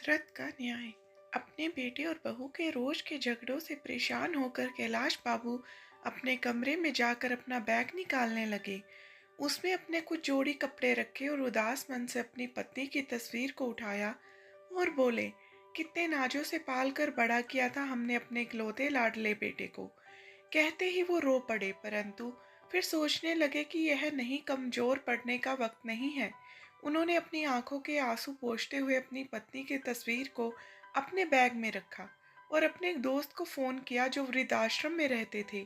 व्रत का न्याय। अपने बेटे और बहू के रोज के झगड़ों से परेशान होकर कैलाश बाबू अपने कमरे में जाकर अपना बैग निकालने लगे। उसमें अपने कुछ जोड़ी कपड़े रखे और उदास मन से अपनी पत्नी की तस्वीर को उठाया और बोले, कितने नाजों से पाल कर बड़ा किया था हमने अपने इकलौते लाडले बेटे को। कहते ही वो रो पड़े, परंतु फिर सोचने लगे कि यह नहीं, कमजोर पड़ने का वक्त नहीं है। उन्होंने अपनी आंखों के आंसू पोंछते हुए अपनी पत्नी की तस्वीर को अपने बैग में रखा और अपने एक दोस्त को फोन किया जो वृद्धाश्रम में रहते थे।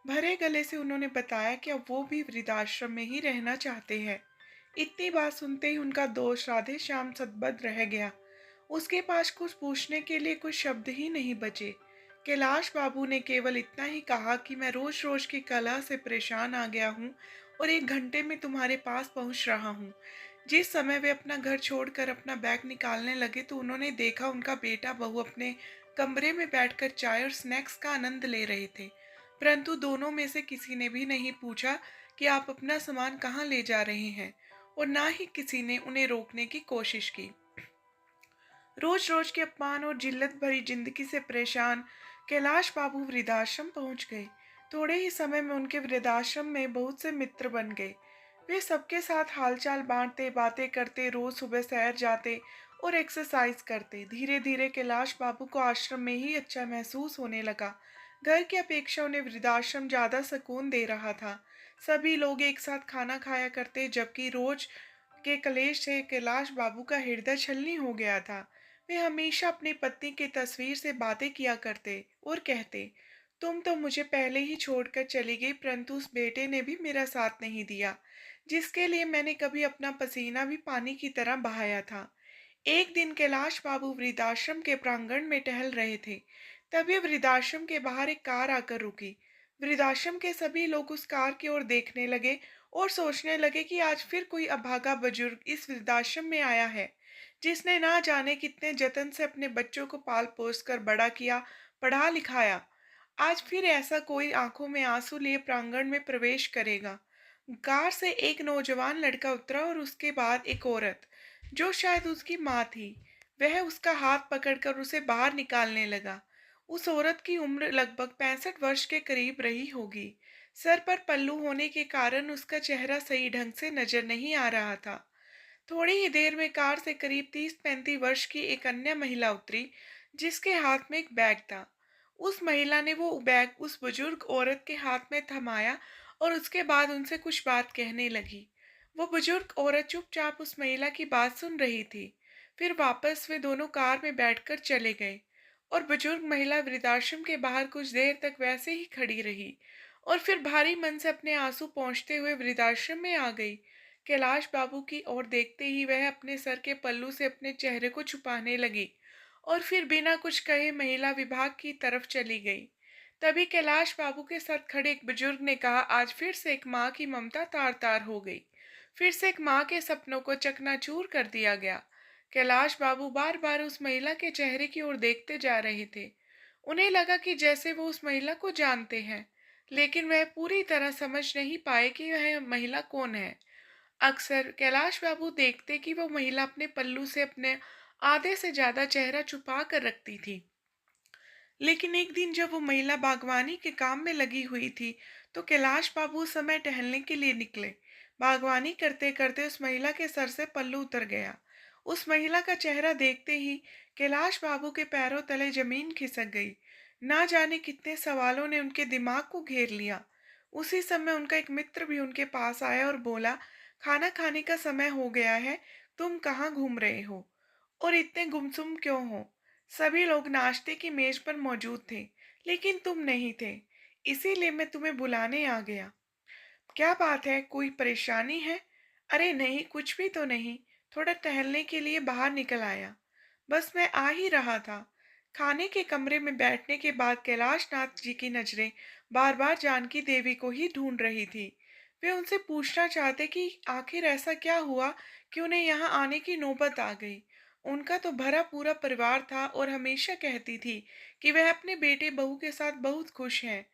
भरे गले से उन्होंने बताया कि अब वो भी वृद्धाश्रम में ही रहना चाहते हैं। इतनी बात सुनते ही उनका दोस्त राधे श्याम सदबद रह गया। उसके पास कुछ पूछने के लिए कुछ शब्द ही नहीं बचे। कैलाश बाबू ने केवल इतना ही कहा कि मैं रोज रोज की कलह से परेशान आ गया हूँ और 1 घंटे में तुम्हारे पास पहुँच रहा हूँ। जिस समय वे अपना घर छोड़कर अपना बैग निकालने लगे तो उन्होंने देखा उनका बेटा बहू अपने कमरे में बैठकर चाय और स्नैक्स का आनंद ले रहे थे। परंतु दोनों में से किसी ने भी नहीं पूछा कि आप अपना सामान कहाँ ले जा रहे हैं, और ना ही किसी ने उन्हें रोकने की कोशिश की। रोज रोज के अपमान और जिल्लत भरी जिंदगी से परेशान कैलाश बाबू वृद्धाश्रम पहुंच गए। थोड़े ही समय में उनके वृद्धाश्रम में बहुत से मित्र बन गए। वे सबके साथ हालचाल बांटते, बातें करते, रोज सुबह सैर जाते और एक्सरसाइज करते। धीरे धीरे कैलाश बाबू को आश्रम में ही अच्छा महसूस होने लगा। घर की अपेक्षा उन्हें वृद्धाश्रम ज्यादा सुकून दे रहा था। सभी लोग एक साथ खाना खाया करते, जबकि रोज के कलेश से कैलाश बाबू का हृदय छलनी हो गया था। वे हमेशा अपनी पत्नी की तस्वीर से बातें किया करते और कहते, तुम तो मुझे पहले ही छोड़कर चली गई, परंतु उस बेटे ने भी मेरा साथ नहीं दिया जिसके लिए मैंने कभी अपना पसीना भी पानी की तरह बहाया था। एक दिन कैलाश बाबू वृद्धाश्रम के प्रांगण में टहल रहे थे। तभी वृद्धाश्रम के बाहर एक कार आकर रुकी। वृद्धाश्रम के सभी लोग उस कार की ओर देखने लगे और सोचने लगे कि आज फिर कोई अभागा बुजुर्ग इस वृद्धाश्रम में आया है, जिसने ना जाने कितने जतन से अपने बच्चों को पाल पोस कर बड़ा किया, पढ़ा लिखाया। आज फिर ऐसा कोई आंखों में आंसू लिए प्रांगण में प्रवेश करेगा। कार से एक नौजवान लड़का उतरा और उसके बाद एक औरत, जो शायद उसकी माँ थी। वह उसका हाथ पकड़कर उसे बाहर निकालने लगा। उस औरत की उम्र लगभग 65 वर्ष के करीब रही होगी। सर पर पल्लू होने के कारण उसका चेहरा सही ढंग से नजर नहीं आ रहा था। थोड़ी ही देर में कार से करीब 30-35 वर्ष की एक अन्य महिला उतरी, जिसके हाथ में एक बैग था। उस महिला ने वो बैग उस बुजुर्ग औरत के हाथ में थमाया और उसके बाद उनसे कुछ बात कहने लगी। वो बुजुर्ग औरत चुपचाप उस महिला की बात सुन रही थी। फिर वापस वे दोनों कार में बैठकर चले गए और बुजुर्ग महिला वृद्धाश्रम के बाहर कुछ देर तक वैसे ही खड़ी रही और फिर भारी मन से अपने आंसू पोंछते हुए वृद्धाश्रम में आ गई। कैलाश बाबू की ओर देखते ही वह अपने सर के पल्लू से अपने चेहरे को छुपाने लगी और फिर बिना कुछ कहे महिला विभाग की तरफ चली गई। तभी कैलाश बाबू के साथ खड़े एक बुजुर्ग ने कहा, आज फिर से एक माँ की ममता तार तार हो गई। फिर से एक माँ के सपनों को चकनाचूर कर दिया गया। कैलाश बाबू बार बार उस महिला के चेहरे की ओर देखते जा रहे थे। उन्हें लगा कि जैसे वो उस महिला को जानते हैं, लेकिन वह पूरी तरह समझ नहीं पाए कि वह महिला कौन है। अक्सर कैलाश बाबू देखते कि वो महिला अपने पल्लू से अपने आधे से ज्यादा चेहरा छुपा कर रखती थी। लेकिन एक दिन जब वो महिला बागवानी के काम में लगी हुई थी, तो कैलाश बाबू उस समय टहलने के लिए निकले। बागवानी करते करते उस महिला के सर से पल्लू उतर गया। उस महिला का चेहरा देखते ही कैलाश बाबू के पैरों तले जमीन खिसक गई। ना जाने कितने सवालों ने उनके दिमाग को घेर लिया। उसी समय उनका एक मित्र भी उनके पास आया और बोला, खाना खाने का समय हो गया है, तुम कहाँ घूम रहे हो और इतने गुमसुम क्यों हो? सभी लोग नाश्ते की मेज पर मौजूद थे, लेकिन तुम नहीं थे, इसीलिए मैं तुम्हें बुलाने आ गया। क्या बात है, कोई परेशानी है? अरे नहीं, कुछ भी तो नहीं, थोड़ा टहलने के लिए बाहर निकल आया। बस मैं आ ही रहा था। खाने के कमरे में बैठने के बाद कैलाश नाथ जी की नजरें बार बार जानकी देवी को ही ढूंढ रही थी। वे उनसे पूछना चाहते कि आखिर ऐसा क्या हुआ कि उन्हें यहाँ आने की नौबत आ गई। उनका तो भरा पूरा परिवार था और हमेशा कहती थी कि वह अपने बेटे बहू के साथ बहुत खुश हैं।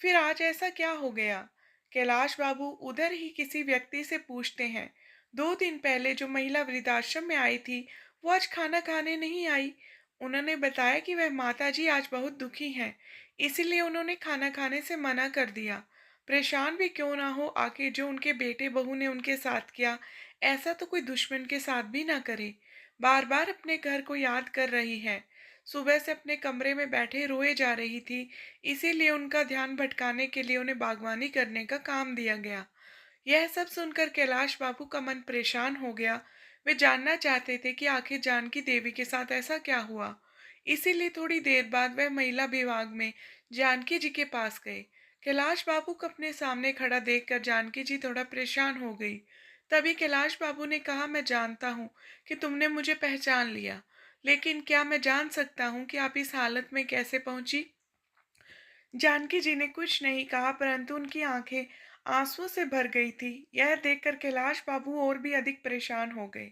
फिर आज ऐसा क्या हो गया? कैलाश बाबू उधर ही किसी व्यक्ति से पूछते हैं, 2 दिन पहले जो महिला वृद्धाश्रम में आई थी, वो आज खाना खाने नहीं आई। उन्होंने बताया कि वह माताजी आज बहुत दुखी हैं, इसीलिए उन्होंने खाना खाने से मना कर दिया। परेशान भी क्यों ना हो, आखिर जो उनके बेटे बहू ने उनके साथ किया, ऐसा तो कोई दुश्मन के साथ भी ना करे। बार बार अपने घर को याद कर रही है। सुबह से अपने कमरे में बैठे रोए जा रही थी, इसीलिए उनका ध्यान भटकाने के लिए उन्हें बागवानी करने का काम दिया गया। यह सब सुनकर कैलाश बाबू का मन परेशान हो गया। वे जानना चाहते थे कि आखिर जानकी देवी के साथ ऐसा क्या हुआ। इसीलिए थोड़ी देर बाद वह महिला विभाग में जानकी जी के पास गए। कैलाश बाबू को अपने सामने खड़ा देखकर जानकी जी थोड़ा परेशान हो गई। तभी कैलाश बाबू ने कहा, मैं जानता हूँ कि तुमने मुझे पहचान लिया, लेकिन क्या मैं जान सकता हूँ कि आप इस हालत में कैसे पहुंची? जानकी जी ने कुछ नहीं कहा, परंतु उनकी आंखें आंसुओं से भर गई थी। यह देखकर कैलाश बाबू और भी अधिक परेशान हो गए।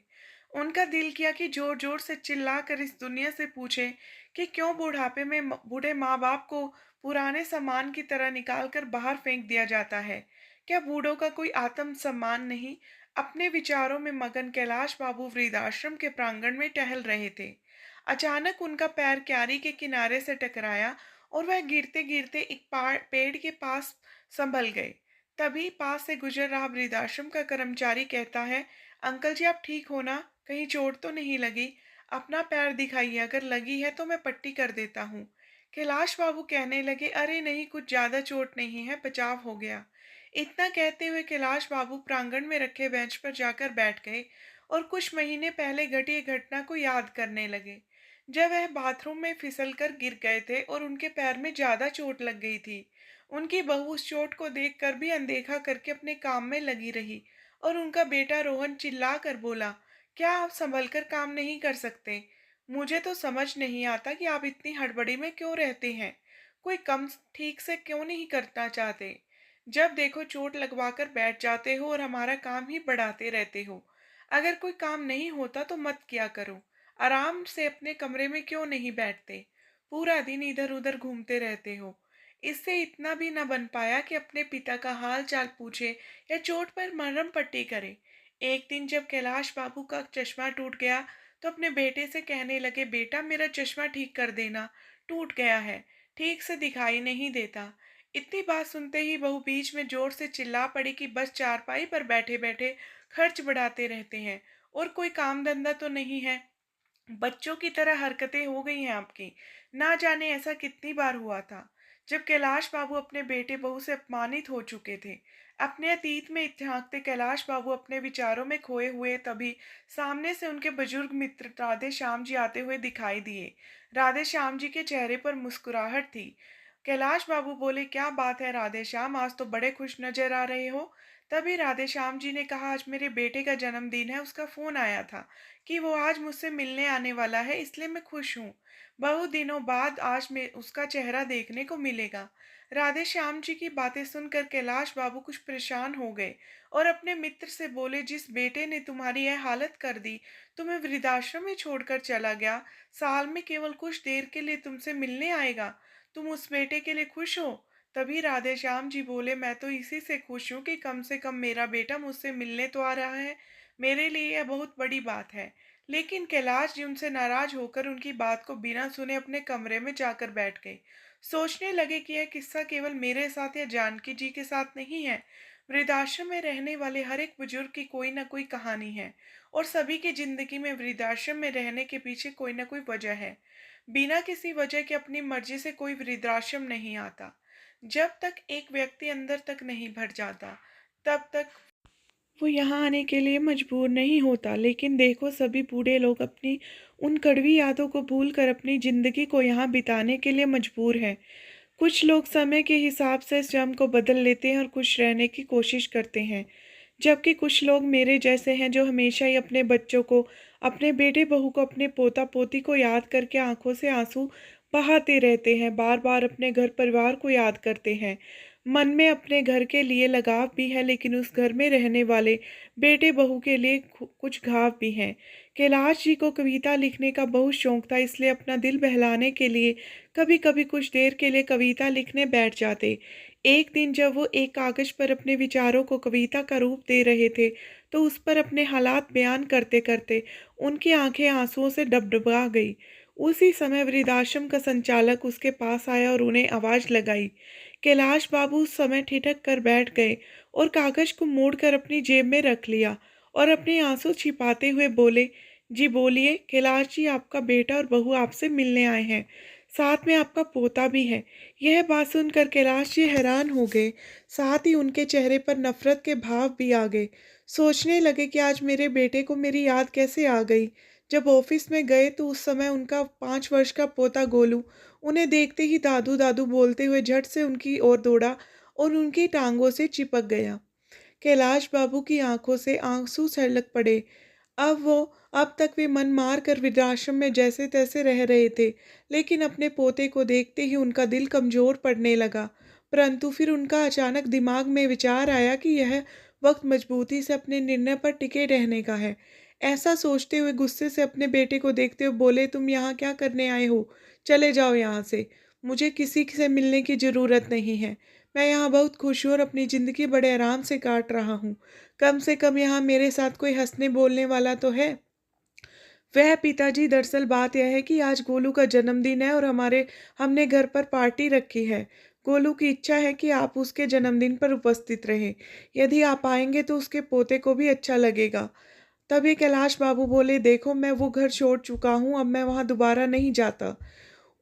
उनका दिल किया कि जोर जोर से चिल्लाकर इस दुनिया से पूछे कि क्यों बुढ़ापे में बूढ़े माँ बाप को पुराने सामान की तरह निकालकर बाहर फेंक दिया जाता है। क्या बूढ़ों का कोई आत्म सम्मान नहीं? अपने विचारों में मगन कैलाश बाबू वृद्धाश्रम के प्रांगण में टहल रहे थे। अचानक उनका पैर क्यारी के किनारे से टकराया और वह गिरते गिरते एक पेड़ के पास संभल गए। तभी पास से गुजर रहा वृद्धाश्रम का कर्मचारी कहता है, अंकल जी आप ठीक हो ना? कहीं चोट तो नहीं लगी? अपना पैर दिखाइए, अगर लगी है तो मैं पट्टी कर देता हूँ। कैलाश बाबू कहने लगे, अरे नहीं, कुछ ज्यादा चोट नहीं है, बचाव हो गया। इतना कहते हुए कैलाश बाबू प्रांगण में रखे बेंच पर जाकर बैठ गए और कुछ महीने पहले घटी घटना को याद करने लगे, जब वह बाथरूम में फिसलकर गिर गए थे और उनके पैर में ज्यादा चोट लग गई थी। उनकी बहू उस चोट को देखकर भी अनदेखा करके अपने काम में लगी रही और उनका बेटा रोहन चिल्ला कर बोला, क्या आप संभल कर काम नहीं कर सकते? मुझे तो समझ नहीं आता कि आप इतनी हड़बड़ी में क्यों रहते हैं। कोई कम ठीक से क्यों नहीं करना चाहते? जब देखो चोट लगवाकर बैठ जाते हो और हमारा काम ही बढ़ाते रहते हो। अगर कोई काम नहीं होता तो मत किया करो। आराम से अपने कमरे में क्यों नहीं बैठते? पूरा दिन इधर उधर घूमते रहते हो। इससे इतना भी न बन पाया कि अपने पिता का हाल चाल पूछे या चोट पर मरहम पट्टी करे। एक दिन जब कैलाश बाबू का चश्मा टूट गया तो अपने बेटे से कहने लगे, बेटा मेरा चश्मा ठीक कर देना, टूट गया है, ठीक से दिखाई नहीं देता। इतनी बात सुनते ही बहू बीच में जोर से चिल्ला पड़ी कि बस चारपाई पर बैठे बैठे खर्च बढ़ाते रहते हैं और कोई काम धंधा तो नहीं है। बच्चों की तरह हरकतें हो गई हैं आपकी। ना जाने ऐसा कितनी बार हुआ था, जब कैलाश बाबू अपने बेटे बहू से अपमानित हो चुके थे। अपने अतीत में झांकते कैलाश बाबू अपने विचारों में खोए हुए, तभी सामने से उनके बुजुर्ग मित्र राधे श्याम जी आते हुए दिखाई दिए। राधे श्याम जी के चेहरे पर मुस्कुराहट थी। कैलाश बाबू बोले, क्या बात है राधे श्याम, आज तो बड़े खुश नजर आ रहे हो। तभी राधे श्याम जी ने कहा, आज मेरे बेटे का जन्मदिन है, उसका फोन आया था कि वो आज मुझसे मिलने आने वाला है, इसलिए मैं खुश हूँ। बहुत दिनों बाद आज मैं उसका चेहरा देखने को मिलेगा। राधे श्याम जी की बातें सुनकर कैलाश बाबू कुछ परेशान हो गए और अपने मित्र से बोले, जिस बेटे ने तुम्हारी यह हालत कर दी, तुम्हें वृद्धाश्रम में छोड़कर चला गया, साल में केवल कुछ देर के लिए तुमसे मिलने आएगा, तुम उस बेटे के लिए खुश हो? तभी राधे श्याम जी बोले, मैं तो इसी से खुश हूँ कि कम से कम मेरा बेटा मुझसे मिलने तो आ रहा है, मेरे लिए यह बहुत बड़ी बात है। लेकिन कैलाश जी उनसे नाराज होकर उनकी बात को बिना सुने अपने कमरे में जाकर बैठ गए। सोचने लगे कि यह किस्सा केवल मेरे साथ या जानकी जी के साथ नहीं है। वृद्धाश्रम में रहने वाले हर एक बुजुर्ग की कोई ना कोई कहानी है और सभी की जिंदगी में वृद्धाश्रम में रहने के पीछे कोई ना कोई वजह है। बिना किसी वजह के अपनी मर्जी से कोई वृद्धाश्रम नहीं आता। जब तक एक व्यक्ति अंदर तक नहीं भर जाता, तब तक वो यहाँ आने के लिए मजबूर नहीं होता। लेकिन देखो, सभी बूढ़े लोग अपनी उन कड़वी यादों को भूलकर अपनी जिंदगी को यहाँ बिताने के लिए मजबूर हैं। कुछ लोग समय के हिसाब से स्वयं को बदल लेते हैं और खुश रहने की कोशिश करते हैं, जबकि कुछ लोग मेरे जैसे हैं जो हमेशा ही अपने बच्चों को, अपने बेटे बहू को, अपने पोता पोती को याद करके आंखों से आंसू बहाते रहते हैं, बार बार अपने घर परिवार को याद करते हैं। मन में अपने घर के लिए लगाव भी है, लेकिन उस घर में रहने वाले बेटे बहू के लिए कुछ घाव भी हैं। कैलाश जी को कविता लिखने का बहुत शौक था, इसलिए अपना दिल बहलाने के लिए कभी कभी कुछ देर के लिए कविता लिखने बैठ जाते। एक दिन जब वो एक कागज पर अपने विचारों को कविता का रूप दे रहे थे, तो उस पर अपने हालात बयान करते करते उनकी आंखें आंसुओं से डबडबा गई। उसी समय वृद्धाश्रम का संचालक उसके पास आया और उन्हें आवाज लगाई। कैलाश बाबू उस समय ठिठक कर बैठ गए और कागज को मोड़कर अपनी जेब में रख लिया और अपने आंसू छिपाते हुए बोले, जी बोलिए कैलाश जी, आपका बेटा और बहू आपसे मिलने आए हैं, साथ में आपका पोता भी है। यह बात सुनकर कैलाश जी हैरान हो गए, साथ ही उनके चेहरे पर नफरत के भाव भी आ गए। सोचने लगे कि आज मेरे बेटे को मेरी याद कैसे आ गई। जब ऑफिस में गए तो उस समय उनका 5 वर्ष का पोता गोलू उन्हें देखते ही दादू दादू बोलते हुए झट से उनकी ओर दौड़ा और उनकी टांगों से चिपक गया। कैलाश बाबू की आंखों से आंसू छलक पड़े। अब वो अब तक वे मन मार कर वृद्धाश्रम में जैसे तैसे रह रहे थे, लेकिन अपने पोते को देखते ही उनका दिल कमजोर पड़ने लगा। परंतु फिर उनका अचानक दिमाग में विचार आया कि यह वक्त मजबूती से अपने निर्णय पर टिके रहने का है। ऐसा सोचते हुए गुस्से से अपने बेटे को देखते हुए बोले, तुम यहाँ क्या करने आए हो? चले जाओ यहाँ से। मुझे किसी से मिलने की जरूरत नहीं है। मैं यहाँ बहुत खुश हूँ और अपनी जिंदगी बड़े आराम से काट रहा हूँ। कम से कम यहाँ मेरे साथ कोई हंसने बोलने वाला तो है। वह पिताजी, दरअसल बात यह है कि आज गोलू का जन्मदिन है और हमने घर पर पार्टी रखी है। गोलू की इच्छा है कि आप उसके जन्मदिन पर उपस्थित रहें। यदि आप आएंगे तो उसके पोते को भी अच्छा लगेगा। तभी कैलाश बाबू बोले, देखो मैं वो घर छोड़ चुका हूँ, अब मैं वहाँ दोबारा नहीं जाता।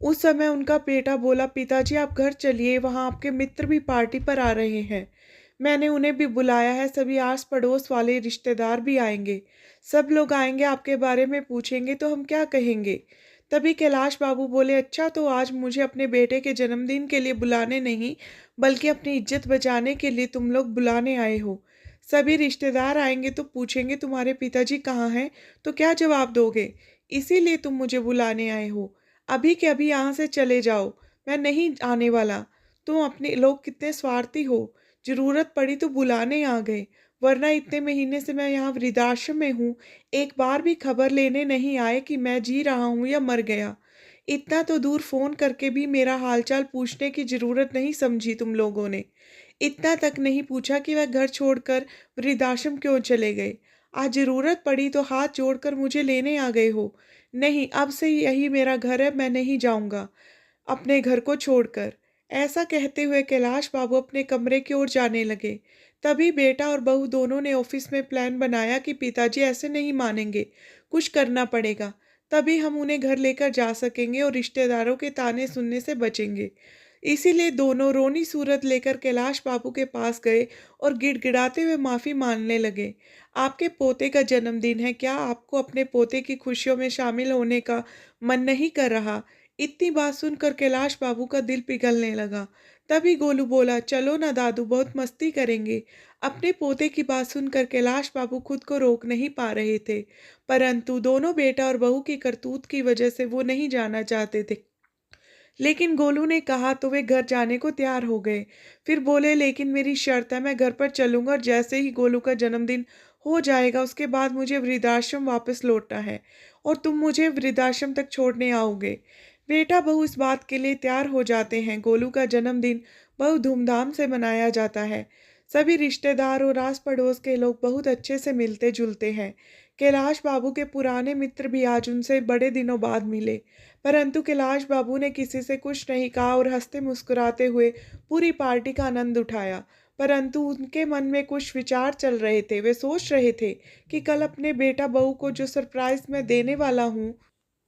उस समय उनका बेटा बोला, पिताजी आप घर चलिए, वहाँ आपके मित्र भी पार्टी पर आ रहे हैं। मैंने उन्हें भी बुलाया है, सभी आस पड़ोस वाले रिश्तेदार भी आएंगे। सब लोग आएंगे, आपके बारे में पूछेंगे तो हम क्या कहेंगे? तभी कैलाश बाबू बोले, अच्छा तो आज मुझे अपने बेटे के जन्मदिन के लिए बुलाने नहीं, बल्कि अपनी इज्जत बचाने के लिए तुम लोग बुलाने आए हो। सभी रिश्तेदार आएंगे तो पूछेंगे तुम्हारे पिताजी कहाँ हैं, तो क्या जवाब दोगे? इसीलिए तुम मुझे बुलाने आए हो। अभी के अभी यहाँ से चले जाओ, मैं नहीं आने वाला। तुम अपने लोग कितने स्वार्थी हो, जरूरत पड़ी तो बुलाने आ गए, वरना इतने महीने से मैं यहाँ वृद्धाश्रम में हूँ, एक बार भी खबर लेने नहीं आए कि मैं जी रहा हूँ या मर गया। इतना तो दूर फोन करके भी मेरा हालचाल पूछने की जरूरत नहीं समझी तुम लोगों ने। इतना तक नहीं पूछा कि वह घर छोड़कर वृद्धाश्रम क्यों चले गए। आज जरूरत पड़ी तो हाथ जोड़कर मुझे लेने आ गए हो। नहीं, अब से यही मेरा घर है, मैं नहीं जाऊंगा अपने घर को छोड़कर। ऐसा कहते हुए कैलाश बाबू अपने कमरे की ओर जाने लगे। तभी बेटा और बहू दोनों ने ऑफिस में प्लान बनाया कि पिताजी ऐसे नहीं मानेंगे, कुछ करना पड़ेगा, तभी हम उन्हें घर लेकर जा सकेंगे और रिश्तेदारों के ताने सुनने से बचेंगे। इसीलिए दोनों रोनी सूरत लेकर कैलाश बाबू के पास गए और गिड़गिड़ाते हुए माफी मांगने लगे। आपके पोते का जन्मदिन है, क्या आपको अपने पोते की खुशियों में शामिल होने का मन नहीं कर रहा? इतनी बात सुनकर कैलाश बाबू का दिल पिघलने लगा। तभी गोलू बोला, चलो ना दादू, बहुत मस्ती करेंगे। अपने पोते की बात सुनकर कैलाश बाबू खुद को रोक नहीं पा रहे थे, परंतु दोनों बेटा और बहू की करतूत की वजह से वो नहीं जाना चाहते थे। लेकिन गोलू ने कहा तो वे घर जाने को तैयार हो गए। फिर बोले, लेकिन मेरी शर्त है, मैं घर पर चलूंगा और जैसे ही गोलू का जन्मदिन हो जाएगा उसके बाद मुझे वृद्धाश्रम वापस लौटना है और तुम मुझे वृद्धाश्रम तक छोड़ने आओगे। बेटा बहू इस बात के लिए तैयार हो जाते हैं। गोलू का जन्मदिन बहुत धूमधाम से मनाया जाता है। सभी रिश्तेदार और आस पड़ोस के लोग बहुत अच्छे से मिलते जुलते हैं। कैलाश बाबू के पुराने मित्र भी आज उनसे बड़े दिनों बाद मिले, परंतु कैलाश बाबू ने किसी से कुछ नहीं कहा और हंसते मुस्कुराते हुए पूरी पार्टी का आनंद उठाया। परंतु उनके मन में कुछ विचार चल रहे थे। वे सोच रहे थे कि कल अपने बेटा बहू को जो सरप्राइज मैं देने वाला हूँ,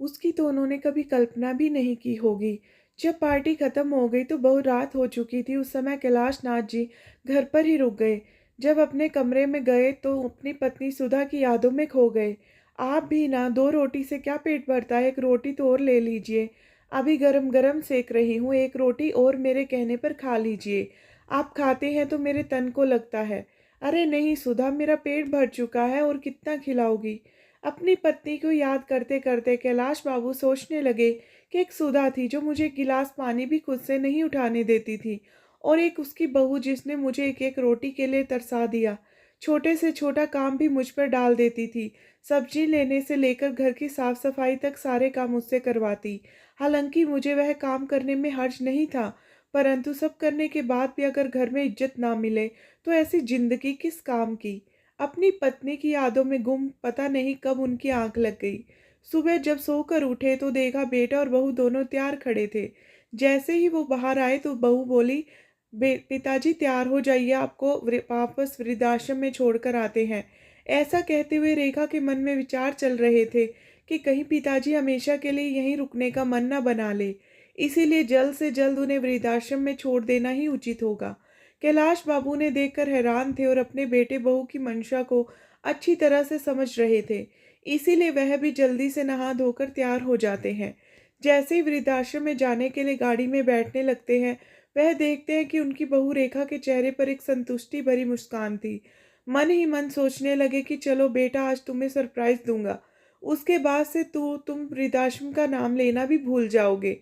उसकी तो उन्होंने कभी कल्पना भी नहीं की होगी। जब पार्टी खत्म हो गई तो बहुत रात हो चुकी थी। उस समय कैलाश नाथ जी घर पर ही रुक गए। जब अपने कमरे में गए तो अपनी पत्नी सुधा की यादों में खो गए। आप भी ना, 2 रोटी से क्या पेट भरता है, एक रोटी तो और ले लीजिए। अभी गरम गरम सेक रही हूँ, एक रोटी और मेरे कहने पर खा लीजिए। आप खाते हैं तो मेरे तन को लगता है। अरे नहीं सुधा, मेरा पेट भर चुका है, और कितना खिलाओगी? अपनी पत्नी को याद करते करते कैलाश बाबू सोचने लगे कि एक सुधा थी जो मुझे एक गिलास पानी भी खुद से नहीं उठाने देती थी, और एक उसकी बहू जिसने मुझे एक एक रोटी के लिए तरसा दिया। छोटे से छोटा काम भी मुझ पर डाल देती थी। सब्जी लेने से लेकर घर की साफ सफाई तक सारे काम मुझसे करवाती। हालांकि मुझे वह काम करने में हर्ज नहीं था, परंतु सब करने के बाद भी अगर घर में इज्जत ना मिले तो ऐसी जिंदगी किस काम की। अपनी पत्नी की यादों में गुम पता नहीं कब उनकी आंख लग गई। सुबह जब सोकर उठे तो देखा बेटा और बहू दोनों तैयार खड़े थे। जैसे ही वो बाहर आए तो बहू बोली, पिताजी तैयार हो जाइए, आपको वापस वृद्धाश्रम में छोड़कर आते हैं। ऐसा कहते हुए रेखा के मन में विचार चल रहे थे कि कहीं पिताजी हमेशा के लिए यहीं रुकने का मन न बना ले। इसीलिए जल्द से जल्द उन्हें वृद्धाश्रम में छोड़ देना ही उचित होगा। कैलाश बाबू ने देखकर हैरान थे और अपने बेटे बहू की मंशा को अच्छी तरह से समझ रहे थे। इसीलिए वह भी जल्दी से नहा धोकर तैयार हो जाते हैं। जैसे ही वृद्धाश्रम में जाने के लिए गाड़ी में बैठने लगते हैं, वह देखते हैं कि उनकी बहू रेखा के चेहरे पर एक संतुष्टि भरी मुस्कान थी। मन ही मन सोचने लगे कि चलो बेटा, आज तुम्हें सरप्राइज दूंगा। उसके बाद से तुम वृद्धाश्रम का नाम लेना भी भूल जाओगे।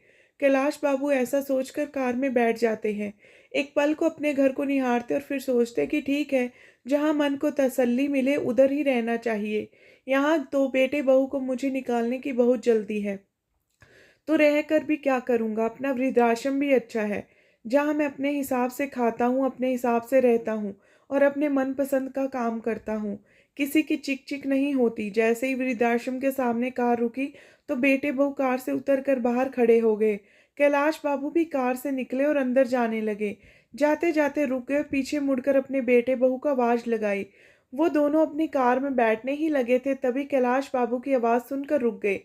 कैलाश बाबू ऐसा सोचकर कार में बैठ जाते हैं। एक पल को अपने घर को निहारते और फिर सोचते कि ठीक है, जहाँ मन को तसल्ली मिले उधर ही रहना चाहिए। यहाँ तो बेटे बहू को मुझे निकालने की बहुत जल्दी है, तो रहकर भी क्या करूँगा। अपना वृद्धाश्रम भी अच्छा है, जहाँ मैं अपने हिसाब से खाता हूँ, अपने हिसाब से रहता हूँ और अपने मनपसंद का काम करता हूँ। किसी की चिक चिक नहीं होती। जैसे ही वृद्धाश्रम के सामने कार रुकी तो बेटे बहू कार से उतरकर बाहर खड़े हो गए। कैलाश बाबू भी कार से निकले और अंदर जाने लगे। जाते जाते रुक गए और पीछे मुड़कर अपने बेटे बहू को आवाज लगाई। वो दोनों अपनी कार में बैठने ही लगे थे, तभी कैलाश बाबू की आवाज़ सुनकर रुक गए।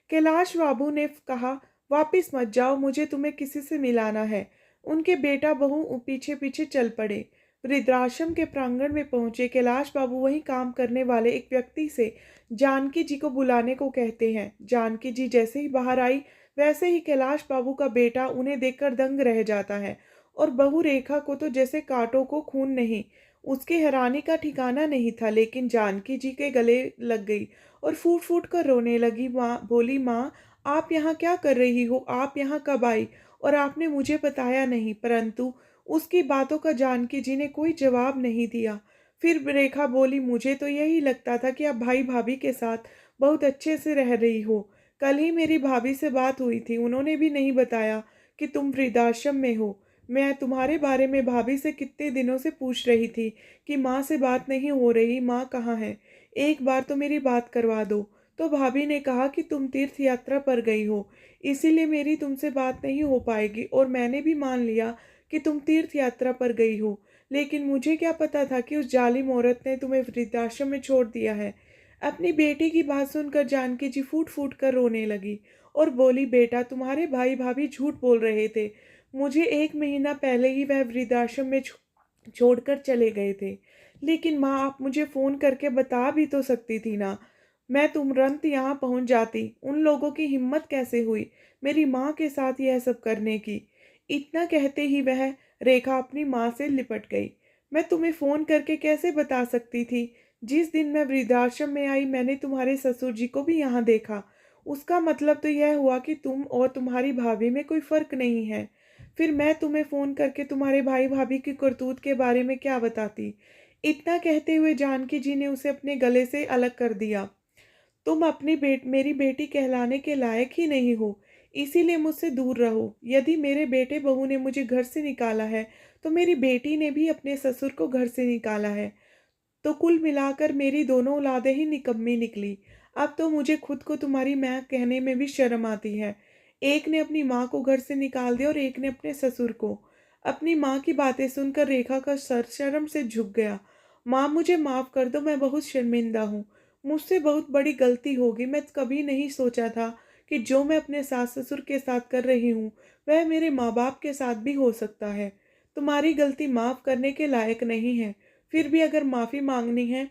कैलाश बाबू ने कहा, वापिस मत जाओ, मुझे तुम्हें किसी से मिलाना है। उनके बेटा बहू पीछे पीछे चल पड़े। वृद्धाश्रम के प्रांगण में पहुंचे कैलाश बाबू वहीं काम करने वाले एक व्यक्ति से जानकी जी को बुलाने को कहते हैं। जानकी जी जैसे ही बाहर आई, वैसे ही कैलाश बाबू का बेटा उन्हें देखकर दंग रह जाता है और बहू रेखा को तो जैसे कांटों को खून नहीं। उसकी हैरानी का ठिकाना नहीं था, लेकिन जानकी जी के गले लग गई और फूट फूट कर रोने लगी। माँ बोली, माँ आप यहाँ क्या कर रही हो? आप यहाँ कब आई? और आपने मुझे बताया नहीं। परंतु उसकी बातों का जानकी जी ने कोई जवाब नहीं दिया। फिर रेखा बोली, मुझे तो यही लगता था कि आप भाई भाभी के साथ बहुत अच्छे से रह रही हो। कल ही मेरी भाभी से बात हुई थी, उन्होंने भी नहीं बताया कि तुम वृद्धाश्रम में हो। मैं तुम्हारे बारे में भाभी से कितने दिनों से पूछ रही थी कि माँ से बात नहीं हो रही, माँ कहाँ है, एक बार तो मेरी बात करवा दो। तो भाभी ने कहा कि तुम तीर्थ यात्रा पर गई हो, इसीलिए मेरी तुमसे बात नहीं हो पाएगी। और मैंने भी मान लिया कि तुम तीर्थ यात्रा पर गई हो, लेकिन मुझे क्या पता था कि उस जालिम औरत ने तुम्हें वृद्धाश्रम में छोड़ दिया है। अपनी बेटी की बात सुनकर जानकी जी फूट फूट कर रोने लगी और बोली, बेटा तुम्हारे भाई भाभी झूठ बोल रहे थे। मुझे 1 महीना पहले ही वह वृद्धाश्रम में छोड़कर चले गए थे। लेकिन माँ, आप मुझे फ़ोन करके बता भी तो सकती थी ना, मैं तुरंत यहाँ पहुँच जाती। उन लोगों की हिम्मत कैसे हुई मेरी माँ के साथ यह सब करने की? इतना कहते ही वह रेखा अपनी माँ से लिपट गई। मैं तुम्हें फ़ोन करके कैसे बता सकती थी? जिस दिन मैं वृद्धाश्रम में आई, मैंने तुम्हारे ससुर जी को भी यहाँ देखा। उसका मतलब तो यह हुआ कि तुम और तुम्हारी भाभी में कोई फ़र्क नहीं है। फिर मैं तुम्हें फ़ोन करके तुम्हारे भाई भाभी की करतूत के बारे में क्या बताती? इतना कहते हुए जानकी जी ने उसे अपने गले से अलग कर दिया। तुम अपनी मेरी बेटी कहलाने के लायक ही नहीं हो, इसीलिए मुझसे दूर रहो। यदि मेरे बेटे बहू ने मुझे घर से निकाला है, तो मेरी बेटी ने भी अपने ससुर को घर से निकाला है। तो कुल मिलाकर मेरी दोनों औलादें ही निकम्मी निकली। अब तो मुझे खुद को तुम्हारी माँ कहने में भी शर्म आती है। एक ने अपनी माँ को घर से निकाल दिया और एक ने अपने ससुर को। अपनी माँ की बातें सुनकर रेखा का सर शर्म से झुक गया। माँ मुझे माफ़ कर दो, मैं बहुत शर्मिंदा हूँ। मुझसे बहुत बड़ी गलती होगी। मैं कभी नहीं सोचा था कि जो मैं अपने सास ससुर के साथ कर रही हूँ, वह मेरे माँ बाप के साथ भी हो सकता है। तुम्हारी गलती माफ़ करने के लायक नहीं है। फिर भी अगर माफ़ी मांगनी है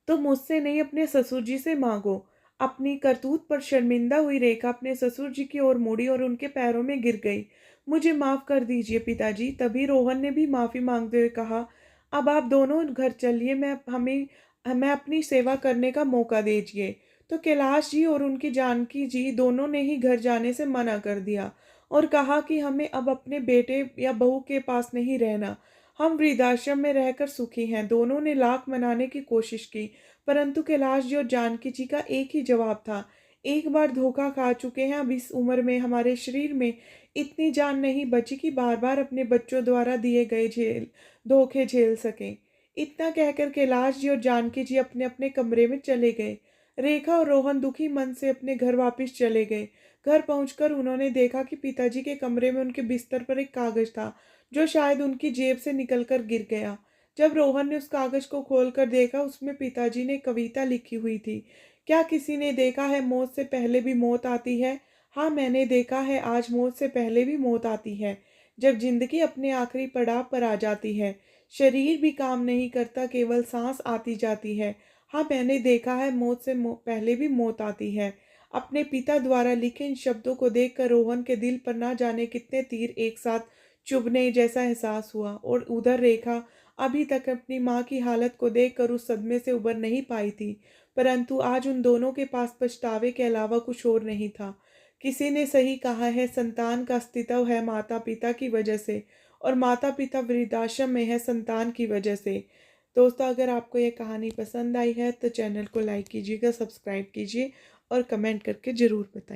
तो मुझसे नहीं, अपने ससुर जी से मांगो। अपनी करतूत पर शर्मिंदा हुई रेखा अपने ससुर जी की ओर मुड़ी और उनके पैरों में गिर गई। मुझे माफ़ कर दीजिए पिताजी। तभी रोहन ने भी माफ़ी मांगते हुए कहा, अब आप दोनों घर चलिए, मैं अपनी सेवा करने का मौका दीजिए। तो कैलाश जी और उनकी जानकी जी दोनों ने ही घर जाने से मना कर दिया और कहा कि हमें अब अपने बेटे या बहू के पास नहीं रहना। हम वृद्धाश्रम में रहकर सुखी हैं। दोनों ने लाख मनाने की कोशिश की, परंतु कैलाश जी और जानकी जी का एक ही जवाब था, एक बार धोखा खा चुके हैं, अब इस उम्र में हमारे शरीर में इतनी जान नहीं बची कि बार बार अपने बच्चों द्वारा दिए गए धोखे झेल सकें। इतना कहकर कैलाश जी और जानकी जी अपने अपने कमरे में चले गए। रेखा और रोहन दुखी मन से अपने घर वापस चले गए। घर पहुंचकर उन्होंने देखा कि पिताजी के कमरे में उनके बिस्तर पर एक कागज था, जो शायद उनकी जेब से निकलकर गिर गया। जब रोहन ने उस कागज को खोलकर देखा, उसमें पिताजी ने कविता लिखी हुई थी। क्या किसी ने देखा है मौत से पहले भी मौत आती है? हाँ, मैंने देखा है, आज मौत से पहले भी मौत आती है। जब जिंदगी अपने आखिरी पड़ाव पर आ जाती है, शरीर भी काम नहीं करता, केवल सांस आती जाती है। हाँ, मैंने देखा है, मौत से पहले भी मौत आती है। अपने पिता द्वारा लिखे इन शब्दों को देखकर रोहन के दिल पर ना जाने कितने तीर एक साथ चुभने जैसा एहसास हुआ। और उधर रेखा अभी तक अपनी माँ की हालत को देखकर उस सदमे से उबर नहीं पाई थी, परंतु आज उन दोनों के पास पछतावे के अलावा कुछ और नहीं था। किसी ने सही कहा है, संतान का अस्तित्व है माता पिता की वजह से, और माता पिता वृद्धाश्रम में है संतान की वजह से। दोस्तों, अगर आपको ये कहानी पसंद आई है तो चैनल को लाइक कीजिएगा, सब्सक्राइब कीजिए और कमेंट करके ज़रूर बताइए।